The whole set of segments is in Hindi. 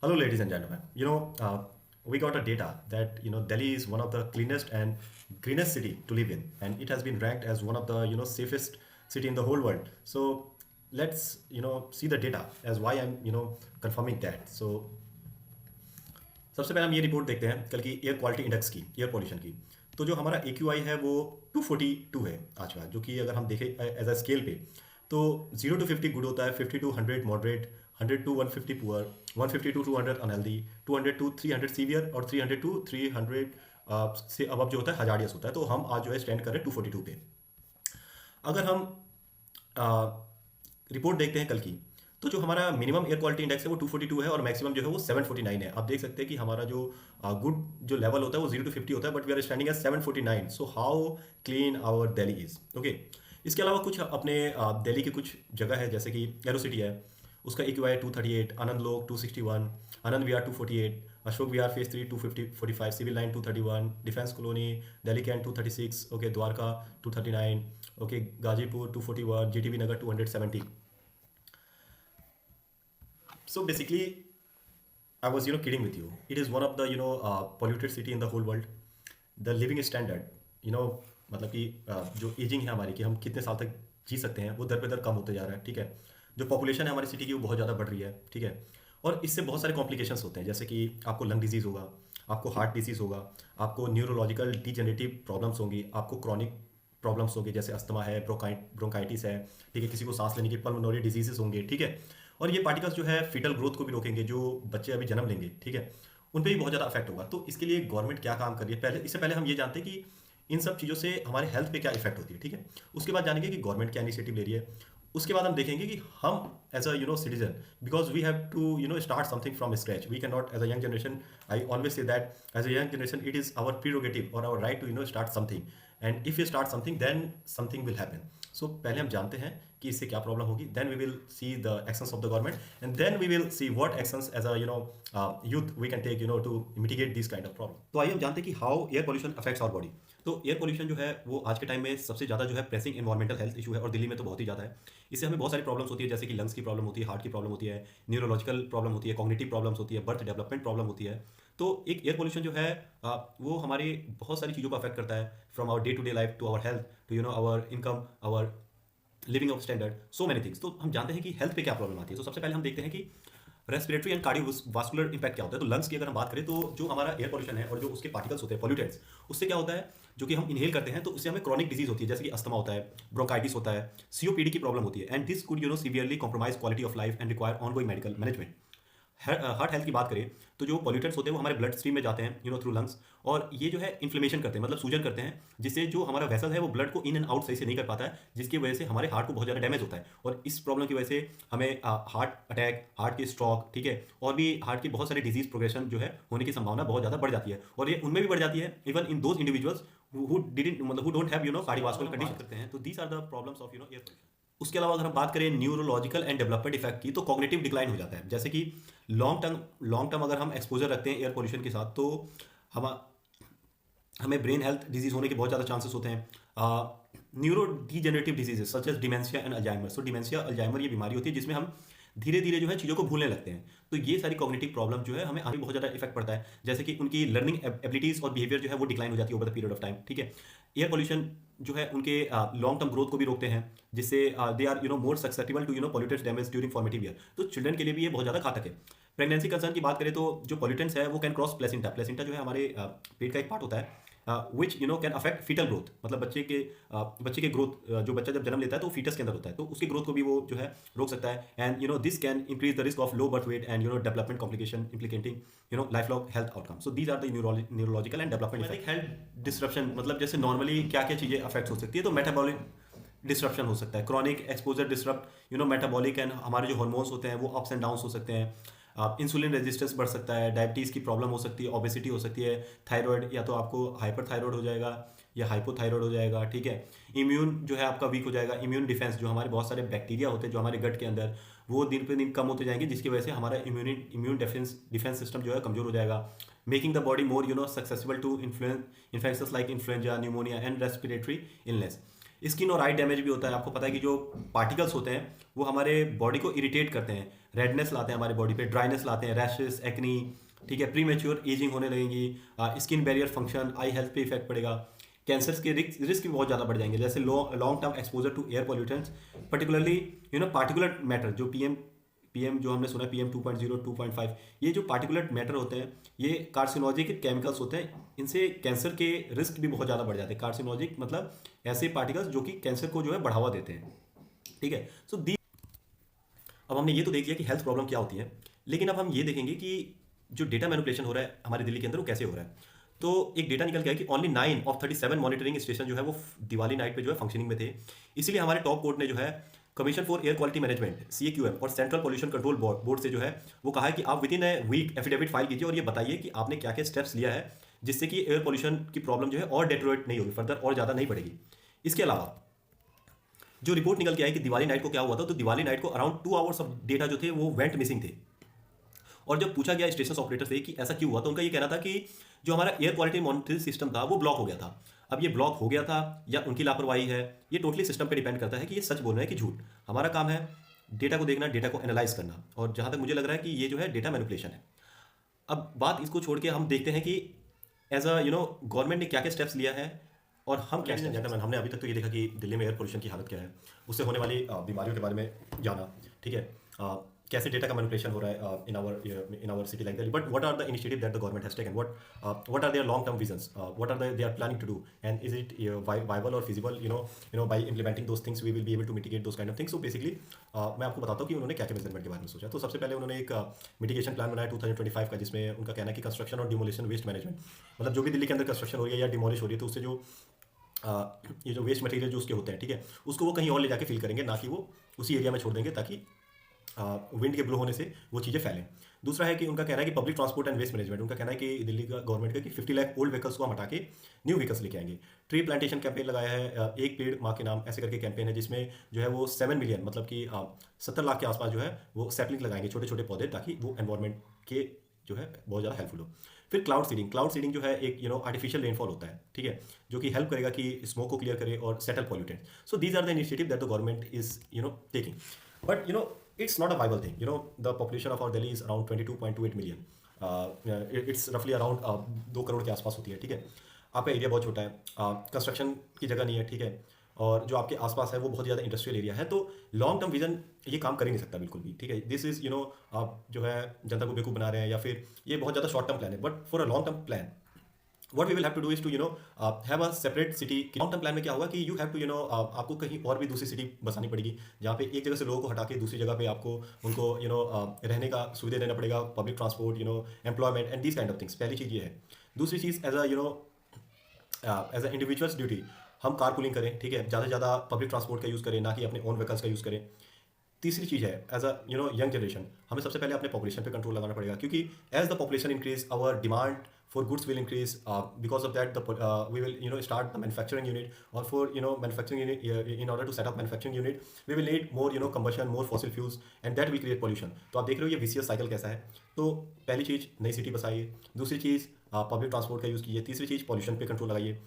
Hello, ladies and gentlemen. We got a data that Delhi is one of the cleanest and greenest city to live in, and it has been ranked as one of the safest city in the whole world. So let's see the data as why I'm confirming that. So सबसे पहले हम ये रिपोर्ट देखते हैं कल की एयर क्वालिटी इंडेक्स की, एयर पोल्यूशन की। तो जो हमारा AQI है वो 242 है आज का, जो कि अगर हम देखें एज अ स्केल पे, तो 0 to 50 गुड होता है, 50 to 100 moderate, 100 to 150 poor, 150 to 200 unhealthy, 200 to 300 severe, और 300 to 300 से अब जो होता है हजारियस होता है। तो हम आज जो है स्टैंड कर रहे हैं 242 पे। अगर हम रिपोर्ट देखते हैं कल की, तो जो हमारा मिनिमम एयर क्वालिटी इंडेक्स है वो 242 है और मैक्सिमम जो है वो 749 है। आप देख सकते हैं कि हमारा जो गुड जो लेवल होता है वो 0 to 50 होता है, but we are standing at 749। So how clean our Delhi is. Okay, इसके अलावा कुछ अपने दिल्ली की कुछ जगह है, जैसे कि एरो सिटी है, उसका AQI है 238, Anand Lok 261, Anand Vihar 248, Ashok Vihar phase 3 245, civil line 231, defence colony, Delhi cantt 236, okay, Dwarka 239, okay, Ghazipur 241, GTV Nagar 270। So basically, I was kidding with you. It is one of the polluted city in the whole world. The living standard, मतलब कि जो एजिंग है हमारी, कि हम कितने साल तक जी सकते हैं, वो दर पे दर कम होते जा रहा है। ठीक है, जो पॉपुलेशन है हमारी सिटी की वो बहुत ज़्यादा बढ़ रही है। ठीक है, और इससे बहुत सारे कॉम्प्लिकेशंस होते हैं, जैसे कि आपको लंग डिजीज़ होगा, आपको हार्ट डिजीज़ होगा, आपको न्यूरोलॉजिकल डिजेनरेटिव प्रॉब्लम्स होंगी, आपको क्रॉनिक प्रॉब्लम्स होंगे, जैसे अस्थमा है, ब्रोंकाइटिस है। ठीक है, किसी को सांस लेने की पल्मोनरी डिजीजेस होंगे। ठीक है, और ये पार्टिकल्स जो है फीटल ग्रोथ को भी रोकेंगे, जो बच्चे अभी जन्म लेंगे। ठीक है, उन पर भी बहुत ज़्यादा अफेक्ट होगा। तो इसके लिए गवर्नमेंट क्या काम कर रही है, इससे पहले हम ये जानते हैं कि इन सब चीज़ों से हमारे हेल्थ पे क्या इफेक्ट होती है। ठीक है, उसके बाद जानेंगे कि गवर्नमेंट क्या इनिशिएटिव ले रही है। उसके बाद हम देखेंगे कि हम as a citizen, because we have to start something from scratch. We can not as a young generation, I always say that as a young generation it is our prerogative और our right to start something, and if you start something then something will happen. So पहले हम जानते हैं कि इससे क्या प्रॉब्लम होगी, then we will see the actions of the government, and then we will see what actions as a youth we can take to mitigate this kind of problem. तो आइए हम जानते हैं कि how air pollution affects our body. तो एयर पोल्यूशन जो है वो आज के टाइम में सबसे ज़्यादा जो है प्रेसिंग एनवायरमेंटल हेल्थ इशू है, और दिल्ली में तो बहुत ही ज़्यादा है। इससे हमें बहुत सारी प्रॉब्लम्स होती है, जैसे कि लंग्स की प्रॉब्लम होती है, हार्ट की प्रॉब्लम होती है, न्यूरोलॉजिकल प्रॉब्लम होती है, कॉग्निटिव प्रॉब्लम्स होती है, बर्थ डेवलपमेंट प्रॉब्लम होती है। तो एक एयर पोल्यूशन जो है वो हमारी बहुत सारी चीज़ों को अफेक्ट करता है, from our day to day life to our health to our income, our living of standard, so many things. तो हम जानते हैं कि हेल्थ पे क्या प्रॉब्लम आती है। तो सबसे पहले हम देखते हैं कि रेस्पिरेटरी एंड कार्डियोवास्कुलर इंपैक्ट क्या होता है। तो लंग्स की अगर हम बात करें, तो जो हमारा एयर पोल्यूशन है और जो उसके पार्टिकल्स होते हैं, पोल्यूटेंट्स, उससे क्या होता है, जो कि हम इनहेल करते हैं, तो उससे हमें क्रॉनिक डिजीज होती है, जैसे कि अस्थमा होता है, ब्रोंकाइटिस होता है, COPD की प्रॉब्लम होती है, and this could severely compromise quality of life and require ongoing medical management. Heart health की बात करें, तो जो पॉल्यूटेंट्स होते हैं वो हमारे ब्लड स्ट्रीम में जाते हैं थ्रू लंग्स, और ये जो है इन्फ्लेमेशन करते हैं, मतलब सूजन करते हैं, जिससे जो हमारा वेसल है वो ब्लड को इन एंड आउट सही से नहीं कर पाता है, जिसकी वजह से हमारे हार्ट को बहुत ज़्यादा डैमेज होता है। और इस प्रॉब्लम की वजह से हमें हार्ट अटैक, हार्ट की स्ट्रोक, ठीक है, और भी हार्ट की बहुत सारी डिजीज प्रोग्रेशन जो है होने की संभावना बहुत ज़्यादा बढ़ जाती है, और ये उनमें भी बढ़ जाती है, even in those individuals who didn't, मतलब who don't have cardiovascular condition करते हैं। तो these are the problems of air pollution. उसके अलावा अगर हम बात करें न्यूरोलॉजिकल एंड डेवलपमेंट इफेक्ट की, तो कॉग्निटिव डिक्लाइन हो जाता है, जैसे कि लॉन्ग टर्म अगर हम एक्सपोजर रखते हैं एयर पोल्यूशन के साथ, तो हम हमें ब्रेन हेल्थ डिजीज होने के बहुत ज़्यादा चांसेस होते हैं। Neuro degenerative diseases such as dementia and Alzheimer. So dementia, Alzheimer ये बीमारी होती है जिसमें हम धीरे धीरे जो है चीज़ों को भूलने लगते हैं। तो ये सारी कॉग्निटिव प्रॉब्लम जो है हमें आगे बहुत ज़्यादा इफेक्ट पड़ता है, जैसे कि उनकी लर्निंग एबिलिटीज़ और बिहेवियर जो है वो डिक्लाइन हो जाती है over the period of time. ठीक है, एयर पोल्यूशन जो है उनके लॉन्ग टर्म ग्रोथ को भी रोकते हैं, जिससे they are more susceptible to pollutants damage during formative year. तो चिल्ड्रन के लिए भी ये बहुत ज़्यादा घातक है। प्रेगनेंसी कंसर्न की बात करें, तो जो पोल्यूटेंट्स है वो कैन क्रॉस प्लेसेंटा। प्लेसेंटा जो है हमारे पेट का एक पार्ट होता है, which can affect foetal growth, मतलब बच्चे के ग्रोथ, जो बच्चा जब जन्म लेता है तो फीटस के अंदर होता है, तो उसकी ग्रोथ को भी वो जो है रोक सकता है। And this can increase the risk of low birth weight and development complication implicating life long health outcome. So these are the neurological and development effect. Health disruption, मतलब जैसे नॉर्मली क्या क्या चीज़ें अफेक्ट हो सकती है, तो मेटाबॉलिक डिस्ट्रप्शन हो सकता है, chronic exposure disturb metabolic, and हमारे जो हार्मोन्स होते हैं वो अप्स एंड डाउन्स हो सकते हैं। इंसुलिन रेजिस्टेंस बढ़ सकता है, डायबिटीज़ की प्रॉब्लम हो सकती है, ओबेसिटी हो सकती है, थायराइड, या तो आपको हाइपर थायराइड हो जाएगा या हाइपोथायराइड हो जाएगा। ठीक है, इम्यून जो है आपका वीक हो जाएगा, इम्यून डिफेंस, जो हमारे बहुत सारे बैक्टीरिया होते हैं जो हमारे गट के अंदर, वो दिन पे दिन कम होते जाएंगे, जिसकी वजह से हमारा इम्यून डिफेंस सिस्टम जो है कमजोर हो जाएगा, making the body more susceptible to influences like influenza, pneumonia and respiratory illness. Skin और आई डैमेज भी होता है। आपको पता है कि जो पार्टिकल्स होते हैं वो हमारे बॉडी को इरिटेट करते हैं, रेडनेस लाते हैं हमारे बॉडी पे, ड्राइनेस लाते हैं, रैशेस, एक्नी, ठीक है, प्री मेच्योर एजिंग होने लगेगी, skin barrier function, eye health पे इफेक्ट पड़ेगा, कैंसर्स के रिस्क भी बहुत ज़्यादा बढ़ जाएंगे, जैसे long term exposure to air pollutants, particularly particular matter, जो पीएम पीएम जो हमने सुना पीएम 2.0 2.5, ये जो पार्टिकुलर मैटर होते हैं ये कार्सिनोजिक केमिकल्स होते हैं, इनसे कैंसर के रिस्क भी बहुत ज़्यादा बढ़ जाते हैं। कार्सिनोजिक मतलब ऐसे पार्टिकल्स जो कि कैंसर को जो है बढ़ावा देते हैं, ठीक है। सो दी अब हमने ये तो देख लिया कि हेल्थ प्रॉब्लम क्या होती है, लेकिन अब हम ये देखेंगे कि जो डेटा मैनिपुलेशन हो रहा है हमारे दिल्ली के अंदर वो कैसे हो रहा है। तो एक डेटा निकल गया है कि ओनली 9 of 37 मॉनिटरिंग स्टेशन जो है वो दिवाली नाइट पे जो है फंक्शनिंग में थे। इसीलिए हमारे टॉप कोर्ट ने जो है commission for air quality management CAQM और सेंट्रल पोल्यूशन कंट्रोल बोर्ड से जो है वो कहा है कि आप within a week affidavit file कीजिए और ये बताइए कि आपने क्या क्या स्टेप्स लिया है जिससे कि एयर पोल्यूशन की प्रॉब्लम जो है और डेटोरेट नहीं होगी, फर्दर और ज़्यादा नहीं बढ़ेगी। इसके अलावा जो रिपोर्ट निकल के आई कि दिवाली नाइट को क्या हुआ था, तो दिवाली नाइट को अराउंड 2 आवर्स ऑफ डेटा जो थे वो वेंट मिसिंग थे। और जब पूछा गया स्टेशन ऑपरेटर से कि ऐसा क्यों हुआ, तो उनका ये कहना था कि जो हमारा एयर क्वालिटी मॉनिटरिंग सिस्टम था वो ब्लॉक हो गया था। अब ये ब्लॉक हो गया था या उनकी लापरवाही है, ये टोटली सिस्टम पे डिपेंड करता है कि ये सच बोल रहे हैं कि झूठ। हमारा काम है डेटा को देखना, डेटा को एनालाइज करना, और जहां तक मुझे लग रहा है कि ये जो है डेटा मैनिपुलेशन है। अब बात इसको छोड़ के हम देखते हैं कि एज अ गवर्नमेंट ने क्या क्या स्टेप्स लिया है और हम क्या जेंटलमैन हमने अभी तक तो ये देखा कि दिल्ली में एयर पोल्यूशन की हालत क्या है, उससे होने वाली बीमारियों के बारे में जाना, ठीक है, कैसे डेटा का मैनिपुलेशन हो रहा है in our city like Delhi, but what are the initiative that the government has taken, what are their long term visions, what are they are planning to do, and is it viable और feasible, by implementing those things we will be able to mitigate those kind of things. So basically मैं आपको बताता हूँ कि उन्होंने क्या क्या मेजरमेंट के बारे में सोचा। तो सबसे पहले उन्होंने एक मिटिगेशन प्लान बनाया 2025 का, जिसमें उनका कहना है कि कंस्ट्रक्शन और डिमोलिशन वेस्ट मैनेजमेंट, मतलब जो भी दिल्ली के अंदर कंस्ट्रक्शन हो रही है या डिमोलिश हो रही है तो उससे जो ये जो वेस्ट मटेरियल जो उसके होते हैं, ठीक है, उसको वो कहीं और ले जाके फिल करेंगे, ना कि वो उसी एरिया में छोड़ देंगे ताकि विंड के ब्लो होने से वो चीज़ें फैलें। दूसरा है कि उनका कहना है कि public transport and waste management, उनका कहना है कि दिल्ली का गवर्नमेंट का कि 50 लाख ओल्ड व्हीकल्स को हम हटा के न्यू व्हीकल्स लेके आएंगे। ट्री प्लांटेशन कैंपेन लगाया है, एक पेड़ माँ के नाम ऐसे करके कैंपेन है, जिसमें जो है वो 7 मिलियन मतलब कि 70 लाख के आसपास जो है वो सैपलिंग लगाएंगे, छोटे छोटे पौधे, ताकि वो एनवायरमेंट के जो है बहुत ज़्यादा हेल्पफुल हो। फिर क्लाउड सीडिंग जो है एक आर्टिफिशियल रेनफॉल होता है, ठीक है, जो कि हेल्प करेगा कि स्मोक को क्लियर करे और settle pollutant. So these are the initiative that the government is taking, but it's not a viable thing. The population of our Delhi is around 22.28 million. It's roughly around 2 crore के आसपास होती है, ठीक है। आपका एरिया बहुत छोटा है, कंस्ट्रक्शन की जगह नहीं है, ठीक है, और जो आपके आसपास है वो बहुत ज़्यादा इंडस्ट्रियल एरिया है, तो लॉन्ग टर्म विजन ये काम कर ही नहीं सकता बिल्कुल भी, ठीक है। दिस इज़ आप जो है जनता को बेवकूफ़ बना रहे हैं, या फिर ये बहुत ज़्यादा शॉर्ट टर्म प्लान है, but for a long term plan what we will have to do is to have a separate city। Long term plan में क्या होगा कि you have to आपको कहीं और भी दूसरी सिटी बसानी पड़ेगी, जहाँ पे एक जगह से लोगों को हटा के दूसरी जगह पे आपको उनको रहने का सुविधा देना पड़ेगा, public transport, employment and these kind of things. पहली चीज़ ये है। दूसरी चीज़ एज अ इंडिविजुअल्स ड्यूटी हम कार पूलिंग करें, ठीक है, ज़्यादा से ज़्यादा पब्लिक ट्रांसपोर्ट का यूज़ करें, ना कि अपने ओन व्हीकल्स का यूज़ करें। तीसरी चीज़ है एज अ यंग जनरेशन, हमें सबसे पहले अपने पॉपुलेशन पे कंट्रोल लगाना पड़ेगा, क्योंकि as the population increase our demand for goods will increase, because of that we will start the manufacturing unit, और for manufacturing unit, in order to set up manufacturing unit we will need more combustion, more fossil fuels, and that will create pollution. तो आप देख रहे हो ये विशियस साइकिल कैसा है। तो पहली चीज़ नई सिटी बसाइए, दूसरी चीज़ पब्लिक ट्रांसपोर्ट का यूज़ कीजिए, तीसरी चीज़ पॉल्यूशन पे कंट्रोल लगाइए।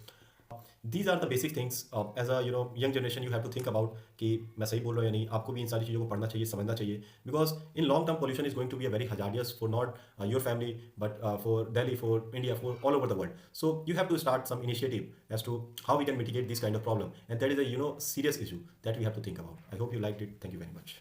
These are the basic things as a young generation you have to think about कि मैं सही बोल रहा हूँ या नहीं। आपको भी इन सारी चीज़ों को पढ़ना चाहिए, समझना चाहिए, because in long term pollution is going to be a very hazardous for not your family but for Delhi, for India, for all over the world. So you have to start some initiative as to how we can mitigate this kind of problem, and that is a serious issue that we have to think about. I hope you liked it. Thank you very much.